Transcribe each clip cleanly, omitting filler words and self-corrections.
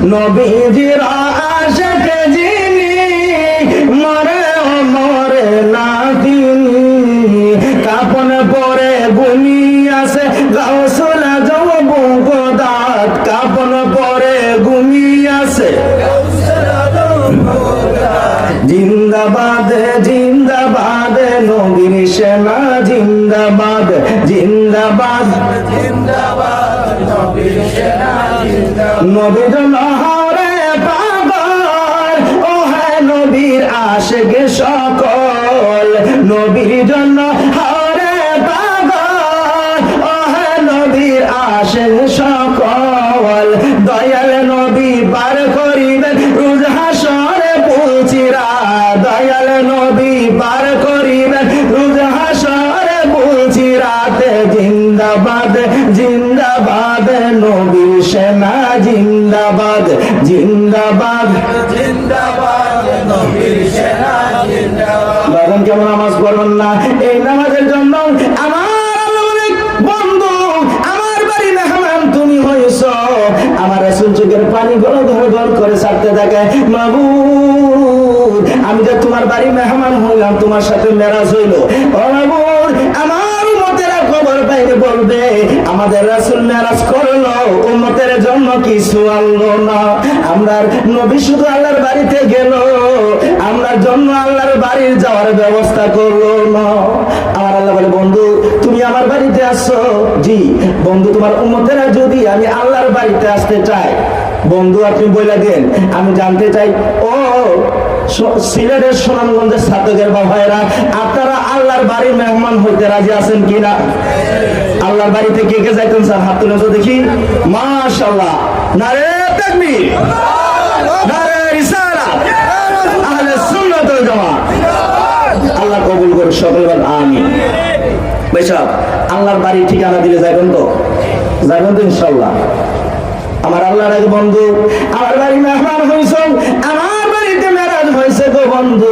নবীজির আশিক যিনি মরে মরে না তিনি কাপন পরে ঘুমিয়ে আছে গাউসুল আজম বগদাদ কাপন পরে ঘুমিয়ে আছে জিন্দাবাদ জিন্দাবাদ নবীর সেনা জিন্দাবাদ জিন্দাবাদ জিন্দাবাদ নবীর সেনা জিন্দাবাদ নবীর নহরে পাগল ও হ্যাঁ নবীর আশিক সকল নবীর জন্য হরে পাগল ও হ্যাঁ নবীর আশিক সকল দয়াল নবী পার করিবেন রোজ হাসরে পুচিরা দয়াল নবী পার করিবেন রোজ হাসরে পুচিরাতে জিন্দাবাদ জিন্দাবাদ নবী সেনা জিন্দাবাদ জিন্দাবাদ জিন্দাবাদ নবী সেনা জিন্দাবাদ বাগান কেমন নামাজ পড়বেন না এই নামাজের জন্য আমার বন্ধু আমার বাড়ি মেহমান তুমি হইছ আমার রাসূল চোখের পানি গড় গড় গড় করে ছাড়তে থাকে মাবুদ আমি যে তোমার বাড়ি মেহমান হইলাম তোমার সাথে মেরাজ হইল ও মাবুদ আমার উম্মতেরা খবর পাইলে বলবে আমাদের রাসূল মেরাজ করলো উম্মতের জন্য কিছু আনলো না আমরা নবী শুধু আল্লাহর বাড়িতে গেল আমরা জন্য আল্লাহর বাড়ির যাওয়ার ব্যবস্থা করলো না আমার আল্লাহ বলে বন্ধু তুমি আমার বাড়িতে আসছো জি বন্ধু তোমার উম্মতেরা যদি আমি আল্লাহর বাড়িতে আসতে চাই বন্ধু আপনি বলে দেন আমি জানতে চাই ও সিলেটের সুনামগঞ্জের ছাত্রদের বাবারা আপনারা আল্লাহর বাড়ির মেহমান হইতে রাজি আছেন কিনা আল্লাহর বাড়িতে কে কে যাইতেন স্যার হাত তুলে তো দেখি মাশাআল্লাহ নারে তাকবীর নারে রিসালাত আহলে সুন্নাত ওয়াল জামাত আল্লাহ কবুল করে সকলে বলেন আমিন ভাইসা আল্লাহর বাড়ি ঠিকানা দিলে যাবেন তো ইনশাআল্লাহ আমার আল্লাহর এক বন্ধু আমার বাড়ি মেহমান হইছেন আমার বাড়িতে মেরাজ হয়েছে গো বন্ধু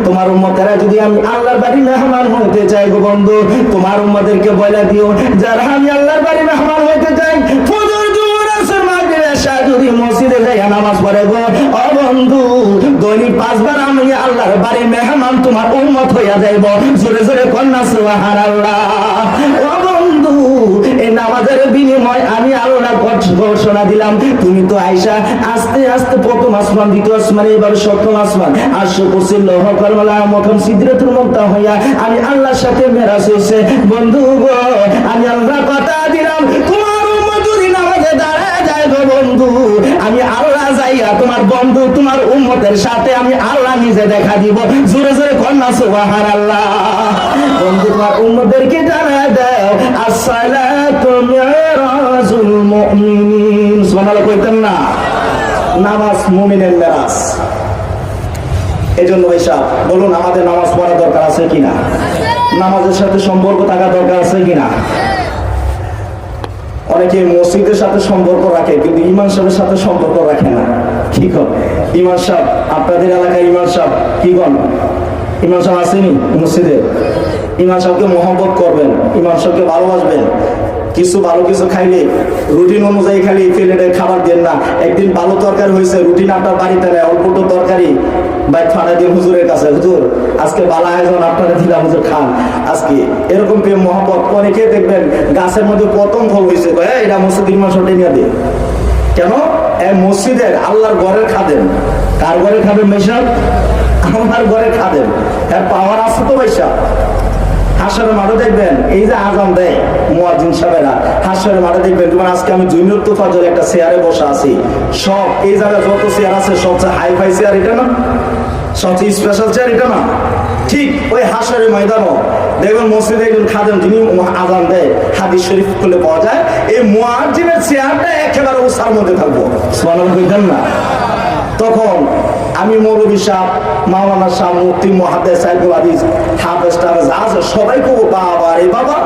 তোমার উম্মতেরা যদি আমি আল্লাহর বাড়ি মেহমান হইতে চাই গো বন্ধু তোমার উম্মতদেরকে বলে দিও যারা আমি আল্লাহর বাড়ি মেহমান হইতে চাই ফজর জোহর আসর মাগরিব এশা যদি মসজিদে যাই নামাজ পড়ে গো ও বন্ধু দৈনিক 5 বার আমি আল্লাহর বাড়ি মেহমান তোমার উম্মত হইয়া যাইব জোরে জোরে কন্যা সুবহানাল্লাহ ও বন্ধু এই নামাজের বিনিময় আমি আল্লাহ ঘোষণা দিলাম তুমি তো আয়েশা আস্তে আস্তে প্রথম আসমান দ্বিতীয় আসমান এবার সপ্তম আসমান আরশ কুরসি লৌহ কলম মকম সিদরাতুল মুনতাহা হইয়া আমি আল্লাহর সাথে মেরাজ হইছে বন্ধু গো আমি আল্লাহ কথা দিলাম তোমার উম্মত যদি নামাজে দাঁড়ায় যায় গো বন্ধু আমি আল্লাহ যাইয়া তোমার বন্ধু তোমার উম্মতের সাথে আমি আল্লাহ নিজে দেখা দিব জোরে জোরে কন্যা সুবহানাল্লাহ বন্ধু তোমার উম্মতদেরকে জানায় দাও আসসালাতু মিরাজুল মুমিনিন সুবহানাল্লাহ কইতেন না নামাজ মুমিনের মেরাজ এজন্য ভাইসা বলুন আমাদের নামাজ পড়া দরকার আছে কিনা নামাজের সাথে সম্পর্ক থাকা দরকার আছে কিনা অনেকে মসজিদের সাথে সম্পর্ক রাখে কিন্তু ইমাম সাহেবের সাথে সম্পর্ক রাখে না ঠিক হবে ইমাম সাহেব আপনাদের এলাকায় ইমাম সাহেব কি বল ইমাম সাহেব আসেনি মসজিদে ইমাম সাহেবকে মহব্বত করবেন ইমাম সাহেবকে ভালোবাসবেন কিছু ভালো কিছু খাইলে রুটিন অনুযায়ী খালি প্লেটে খাবার দেন না একদিন ভালো তরকারি হয়েছে রুটিন আপনার বাড়িতে নেয় অল্প তরকারি বাইক ফাটা দিয়ে হুজুরের কাছে হুজুর আজকে ভালো আয়োজন আপনারা দিলাম হুজুর খান আজকে এরকম প্রেম মহব্বত অনেকে দেখবেন গাছের মধ্যে প্রথম ফল হয়েছে এটা মসজিদ ইমাম সাহেব নিয়ে দিয়ে কেন মসজিদের আল্লাহর ঘরের খাদেম কার ঘরের খাদেম ভাইসা আমার ঘরের খাদেম এর পাওয়ার আছে তো ভাইসা হাসরের মাঠে দেখবেন এই যে আজান দেয় মুয়াজ্জিন সাহেবেরা হাসরের মাঠে দেখবেন তোমার আজকে আমি জুনিয়র তোফাজল একটা চেয়ারে বসা আছি সব এই জায়গায় যত চেয়ার আছে সবচেয়ে হাই ফাই চেয়ার এটা না সবচেয়ে স্পেশাল চেয়ার এটা না ঠিক ওই হাসরের ময়দানও দেখবেন মসজিদে একজন খাদেম যিনি আজান দেয় হাদিস শরীফ খুলে পাওয়া যায় এই মুয়াজ্জিনের চেয়ারটা একেবারে উসার মধ্যে থাকবো সুবহানাল্লাহ কইতেন না তখন আমি মৌলভী সাহেব মাওলানা সাহেব মুফতি মুহাদ্দিস সাইদুল হাদিস হাফেজ টাফেজ আছে সবাই কব বাবা রে বাবা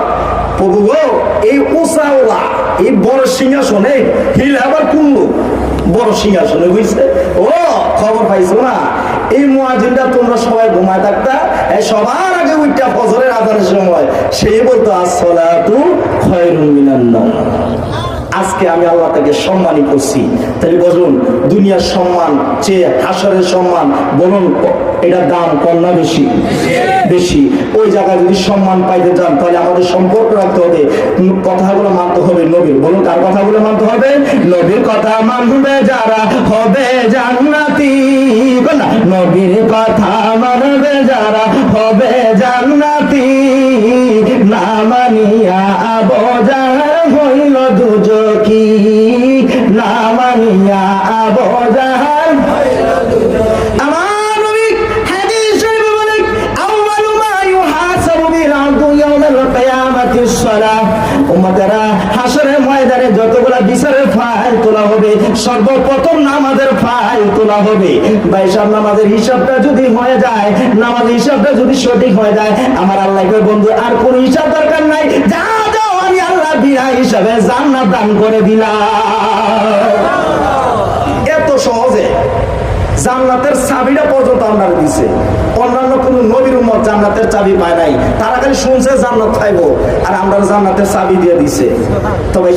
প্রভু গো এই উসাওলা এই বড় সিংহাসনে হিল আবার কুল্লু বড় সিংহাসনে বুঝছে ও খবর পাইছো না এই মুয়াজ্জিনটা তোমরা সবাই ঘুমায় থাকতা সবার আগে উঠটা ফজরের আজানের সময় সেই বলতো আসসালাতু খায়রুম মিনান নাওম আজকে আমি আল্লাহ তাকে সম্মানই করছি। তাহলে বলুন দুনিয়ার সম্মান চেয়ে হাসরের সম্মান, বলুন এটার দাম কম না বেশি? বেশি। ওই জায়গায় যদি সম্মান পাইতে চান তাহলে আমাদের সম্পর্ক রাখতে হবে, কথাগুলো মানতে হবে নবীর। বলুন কার কথাগুলো মানতে হবে? নবীর কথা মানবে যারা হবে জান্নাতি। নবীর কথা মানবে যারা হবে জান্নাতি। না মানিয়া আবজার হইল দুজকি। না মানিয়া আবজার হইল দুজকি। আমার নবী হাদিস শরীফে বলেন আউয়ালু মা ইউহাসাবু বিল আবদু ইয়াউমাল কিয়ামাতিস সালাহ। উম্মতেরা হাসরের ময়দানে যতগুলা বিচারের ফাইল তোলা হবে সর্বপ্রথম নামাজের ফাইল তোলা হবে। ভাই সাহেব নামাজের হিসাবটা যদি হয়ে যায়, নামাজের হিসাবটা যদি সঠিক হয়ে যায়, আমার আল্লাহ কয় বন্ধু আর কোন হিসাব দরকার নাই, যা যাও আমি আল্লাহ বিনা হিসাবে জান্নাত দান করে দিলাম। এত সহজে জান্নাতের চাবিটা পর্যন্ত আমরা দিছে। অন্যান্য কোন নবীর উম্মত জান্নাতের চাবি পায় নাই, তারা খালি শুনছে জান্নাত পাইবো, আর আমরা জান্নাতের চাবি দিয়ে দিছে। তবে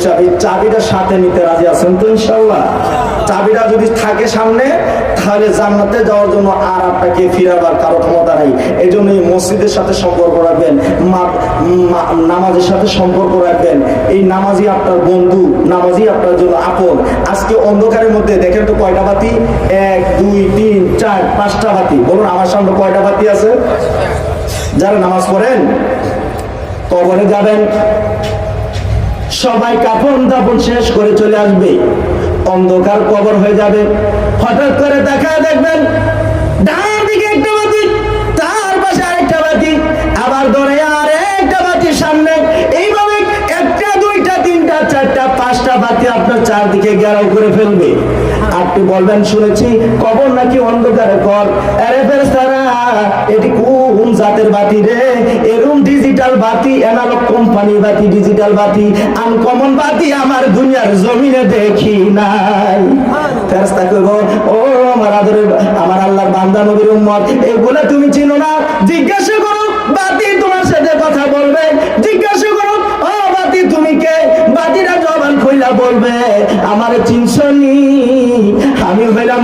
চাবিটা সাথে নিতে রাজি আছেন তো ইনশাআল্লাহ? চাবিটা যদি থাকে সামনে তাহলে জান্নাতে যাওয়ার জন্য আর আপনাকে ফিরাবার কারো ক্ষমতা নাই। এই জন্য মসজিদের সাথে সম্পর্ক রাখবেন, নামাজের সাথে সম্পর্ক রাখবেন। এই নামাজই আপনার বন্ধু, নামাজই আপনার জন্য আপন। আজকে অন্ধকারের মধ্যে দেখেন তো কয়টা বাতি? 1 2 3 4 5টা বাতি। বলুন আমার সামনে কয়টা বাতি আছে? যারা নামাজ পড়েন কবরে যাবেন, সবাই কাফন দাফন শেষ করে চলে আসবে, অন্ধকার কবর হয়ে যাবে। হঠাৎ করে দেখা দেখবেন ডান দিকে একটা বাতি, তার পাশে আরেকটা বাতি, আবার ধরে আরেকটা বাতি সামনে, এইভাবে 1টা 2টা 3টা 4টা 5টা বাতি আপনার চারদিকে ঘেরাও করে ফেলবে। আপনি বলবেন শুনেছি কবর নাকি অন্ধকারে ঘর। আরে ফেরেশতারা এটি কোন জাতের বাতি রে? এরকম ডিজিটাল বাতি, অ্যানালগ কোম্পানি বাতি, ডিজিটাল বাতি, আনকমন বাতি আমার দুনিয়ার জমিনে দেখি নাই। ফেরেশতা কইব ও আমার আদরের আমার আল্লাহর বান্দা নবীর উম্মত, এগুলা তুমি চিনো না? জিজ্ঞাসা করো, বাতি তোমার সাথে কথা বলবে। জিজ্ঞাসা করো ও বাতি তুমি কে? বাতিটা জবান খুইলা বলবে আমারে চিনছনি? আমি হইলাম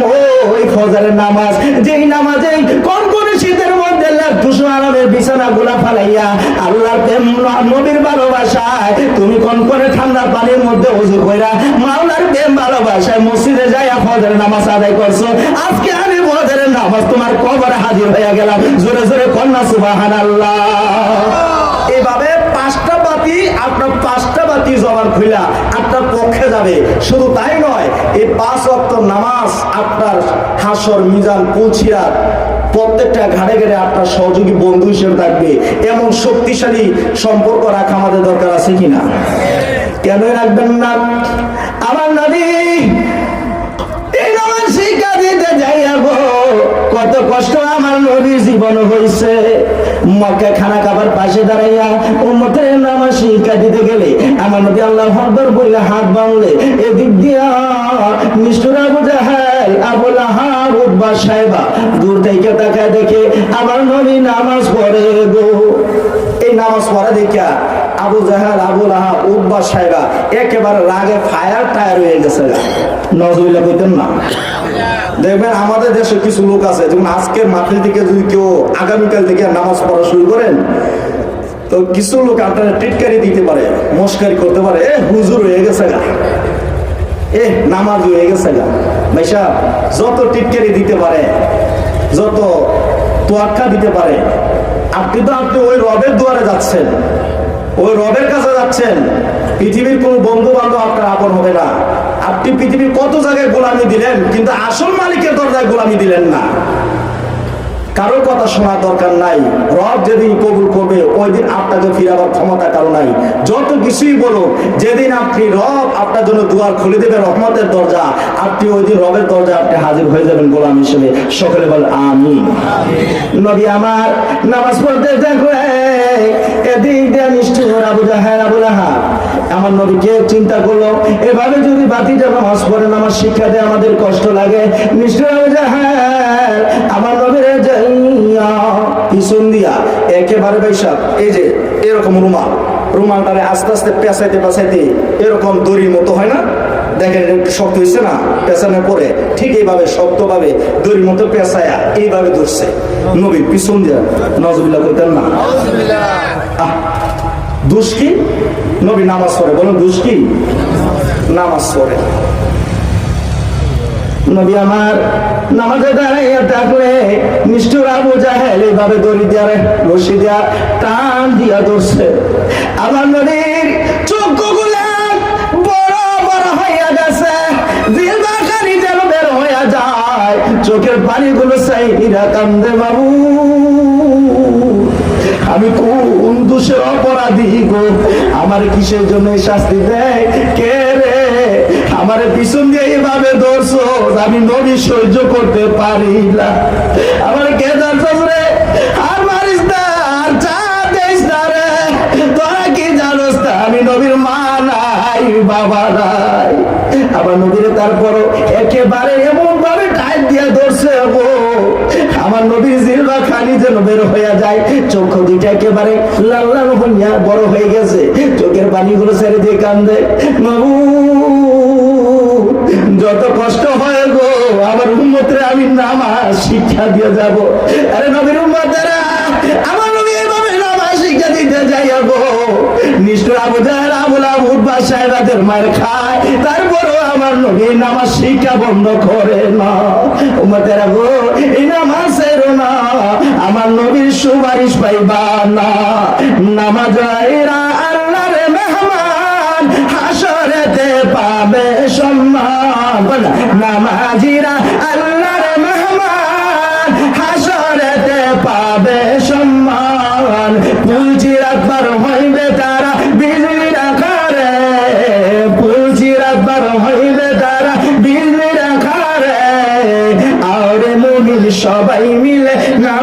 ওই ফজরের নামাজ, যেই নামাজে কোন কোন শীতের মধ্যে লেপটুসু আরামের বিছানা গুলা ফালাইয়া আল্লাহর প্রেম নবীর ভালোবাসায় তুমি কোন করে ঠান্ডা পানির মধ্যে ওযু কইরা মাওলার প্রেম ভালোবাসায় মসজিদে যাইয়া ফজরের নামাজ আদায় করছো। আজকে আমি ফজরের নামাজ তোমার কবরে হাজির হয়ে গেলাম। জোরে জোরে কন্যা সুবহানাল্লাহ। এভাবে 5টা বাতি, আপনার 5টা বাতি জবান খুইলা আপনার পক্ষে যাবে। শুধু তাই নয়, এই 5 ওয়াক্ত নামাজ আপনার হাসর মিজান পুলসিরাত প্রত্যেকটা ঘাড়ে ঘাড়ে আপনার সহযোগী বন্ধু হিসেবে থাকবে। এমন শক্তিশালী সম্পর্ক রাখা আমাদের দরকার আছে কিনা? কেন রাখবেন না? আমার নবী এই নামাজ শিক্ষা দিতে যাইয়া গো কত কষ্ট আমার নবীর জীবন হয়েছে। মক্কা খানা খাবার পাশে দাঁড়াইয়া উম্মতের নামাজ শিক্ষা দিতে গেলে আমার নবী আল্লাহু আকবার বলে হাত বাঁধলে এদিক দিয়া নিষ্ঠুর আবু জাহেল, আবু লাহাব, উতবা, সাইবা দূর থেকে তাকায় দেখে আমার নবী নামাজ পড়ে গো। এই নামাজ পড়া দেখা আবু জাহেল, আবু লাহাব, উতবা, সাইবা একেবারে রাগে ফায়ার টায়ার হয়ে গেছে। নজরুল্লাহ কইতেন না? দেখবেন আমাদের দেশে কিছু লোক আছে, যেমন আজকের মাঠের দিকে যদি কেউ আগামীকাল থেকে নামাজ পড়া শুরু করেন তো কিছু লোক আপনারা টিটকারি দিতে পারে, মস্কারি করতে পারে, হুজুর হয়ে গেছে গা, নামাজ হয়ে গেছে গা। ভাইসা যত টিটকারি দিতে পারে, যত তোয়াক্কা দিতে পারে, আপনি ওই রবের দুয়ারে যাচ্ছেন, ওই রবের কাছে যাচ্ছেন। পৃথিবীর কোন বন্ধু বান্ধব আপনার আপন হবে না। আপনি পৃথিবীর কত জায়গায় গোলামি দিলেন, কিন্তু আসল মালিকের দরজায় গোলামি দিলেন না। কারোর কথা শোনার দরকার নাই। রব যেদিন কবুল করবে ওই দিন আপনাকে ফিরাবার ক্ষমতা কারো নাই। যত কিছুই বলো, যেদিন আপনি রব আপনার জন্য দুয়ার খুলে দেবে রহমতের দরজা, আপনি ওই দিন রবের দরজায় আপনি হাজির হয়ে যাবেন গোলাম হিসেবে। সকলে বল আমিন। নবী আমার নামাজ পড়তে দেখো এদিক দিয়ে নিষ্ঠুর আবু জাহেল, আবু লাহাব আমার নবীকে চিন্তা করলো এভাবে যদি বাতিটা নামাজ পড়ে নামাজ শিক্ষা দেয় আমাদের কষ্ট লাগে। নিষ্ঠুর আবু জাহেল আমার নবীর পিছন দিয়া একেবারে বৈশাখ এই যে এরকম রুমাল রুমালটারে আস্তে আস্তে পেঁচাইতে পেঁচাইতে এরকম দড়ির মতো হয় না, দেখেন একটু শক্ত হয়েছে না পেঁচানোর পরে, ঠিক এইভাবে শক্তভাবে দড়ির মতো পেঁচায়া এইভাবে ধরছে নবীর পিছন দিয়া। নজরুল্লাহ কইতেন না দোষ কি? নবী নামাজ পড়ে, বলুন দোষ কি? নামাজ পড়ে। নবী আমার নামাজে দাঁড়াইয়া থাকলে নিষ্ঠুর আবু জাহেল এইভাবে দড়ি দিয়া রশি দিয়া টান দিয়া ধরছে। আমার নবীর চক্ষুগুলা বড় বড় হইয়া গেছে, জিহ্বা খালি যেন বের হইয়া যায়, চোখের পানিগুলো চাইরা কান্দে, বাবু আমি কোন দোষের অপরাধী গো, আমার কিসের জন্য শাস্তি দেয় কে রে? আমার পিছন দিয়ে এইভাবে ধরছো, আমি নবী সহ্য করতে পারি না। আমার কে ধরছস রে? আর মারিস না, আর চা দিস না রে, তোরা কি জানোস না আমি নবীর মা নাই বাবা নাই। আমার নবীর তারপরও একেবারে এমন ভাবে টাইট দিয়ে ধরছে গো, আমার নবীর জিহ্বা খালি যেন বের হইয়া যায়, চক্ষু দুইটা একেবারে লাল লাল হইয়া বড় হয়ে গেছে, চোখের পানিগুলো ছেড়ে দিয়ে কান্দে। বাবু যত কষ্ট হয় গো, আমার উম্মতরে আমি নামাজ শিক্ষা দিয়ে যাব। আরে নবীর উম্মতেরা, আমার নবী এইভাবে নামাজ শিক্ষা দিতে যাইয়া গো, নিষ্ঠুর আবু জাহেল আবুল আবুদ বা সাহেবাদের মার খায়, তারপরও আমার নবী নামাজ শিক্ষা বন্ধ করে না। উম্মতেরা গো, এই নামাজের না, আমার নবীর সুপারিশ পাইবা না। নামাজেরা আল্লাহর মেহমান, হাসরেতে পাবে সম্মান। নামাজিরা আল্লাহর মেহমান, হাসরেতে পাবে সম্মান। পুলজির আকবার হইবে তারা বিজলির আকারে, পুলজির আকবার হইবে তারা বিজলির আকারে। আরে মুমিন সবাই মিলে না